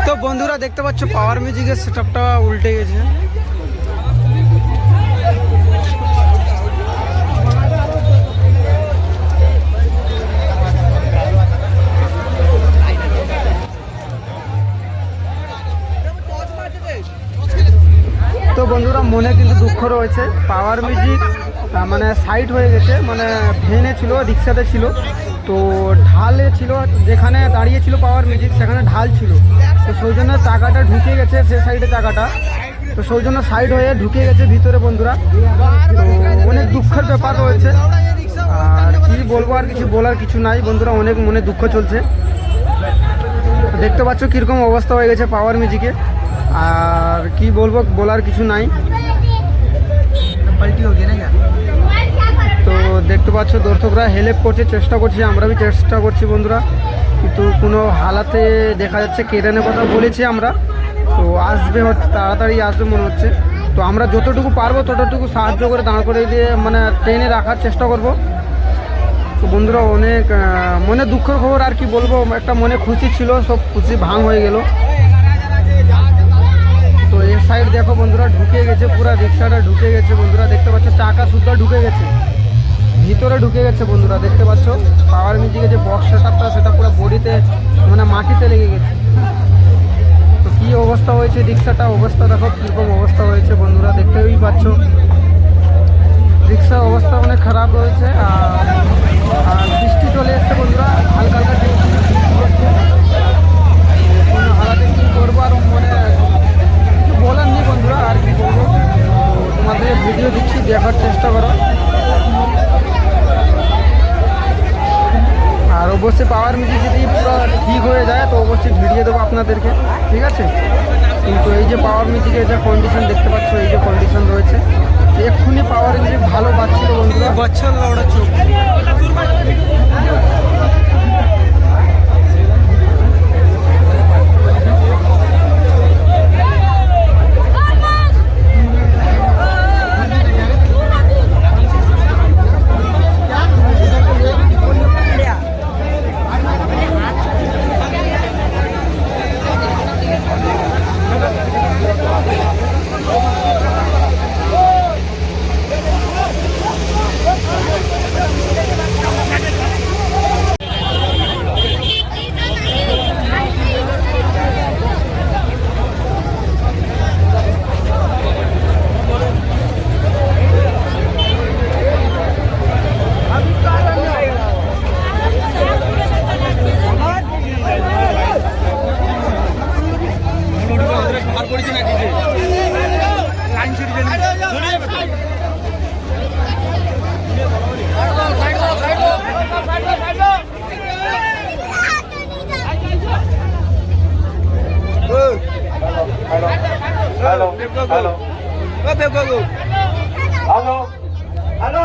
তো বন্ধুরা দেখতে পাচ্ছ পাওয়ার মিউজিকের সেটআপটা উল্টে গেছে। তো বন্ধুরা মনে কিন্তু দুঃখ রয়েছে, পাওয়ার মিউজিক মানে সাইড হয়ে গেছে, মানে ভেনে ছিল, রিক্সাতে ছিল, তো ঢালে ছিল, যেখানে দাঁড়িয়ে ছিল পাওয়ার মিউজিক সেখানে ঢাল ছিল, তো সেই জন্য চাকাটা ঢুকে গেছে সে সাইডে চাকাটা, তো সেই জন্য সাইড হয়ে ঢুকে গেছে ভিতরে বন্ধুরা। তো অনেক দুঃখের ব্যাপার রয়েছে, আর কি বলবো, আর কিছু বলার কিছু নাই বন্ধুরা, অনেক মনে দুঃখ চলছে। দেখতে পাচ্ছ কীরকম অবস্থা হয়ে গেছে পাওয়ার মিউজিকে, আর কি বলবো, বলার কিছু নাই। তো দেখতে পাচ্ছ দর্শকরা হেল্প করছে, চেষ্টা করছি, আমরা भी চেষ্টা করছি বন্ধুরা, কিন্তু কোনো হালাতে দেখা যাচ্ছে কেরানের কথা বলেছি আমরা, তো আসবে, তাড়াতাড়ি আসবে মনে হচ্ছে। তো আমরা যতটুকু পারবো ততটুকু সাহায্য করে দাঁড় করে দিয়ে মানে ট্রেনে রাখার চেষ্টা করব। তো বন্ধুরা অনেক মনে দুঃখের খবর, আর কি বলবো, একটা মনে খুশি ছিল, সব খুশি ভাঙ হয়ে গেল। তো এই সাইড দেখো বন্ধুরা ঢুকে গেছে, পুরো রিক্সাটা ঢুকে গেছে বন্ধুরা, দেখতে পাচ্ছ চাকা সুদ্ধা ঢুকে গেছে, ভিতরে ঢুকে গেছে বন্ধুরা। দেখতে পাচ্ছ পাওয়ার মিউজিকে যে বক্স সেটআপটা সেটা পুরো বডিতে মানে মাটিতে লেগে গেছে। তো কি অবস্থা হয়েছে রিক্সাটা, অবস্থা দেখো কীরকম অবস্থা হয়েছে বন্ধুরা, দেখতেই পাচ্ছ রিক্সার অবস্থা অনেক খারাপ রয়েছে। আর বৃষ্টি চলে এসছে বন্ধুরা, হালকা হালকা কোনো হালাতে কী করবো, আর মনে কিছু বলার নেই বন্ধুরা, আর কি বলবো, তোমাদের ভিডিও দিচ্ছি, দেখার চেষ্টা করো। আর অবশ্যই পাওয়ার মিউজিক যদি পুরো ঠিক হয়ে যায় তো অবশ্যই ভিডিও দেবো আপনাদেরকে, ঠিক আছে। কিন্তু এই যে পাওয়ার মিউজিকের যে কন্ডিশন দেখতে পাচ্ছ, এই যে কন্ডিশন রয়েছে, এক্ষুনি পাওয়ার মিউজিক ভালো বাজছিল বন্ধুরা, বাচ্চা লড়া চোখ। Hello. Hello. Hello. Hello. Hello.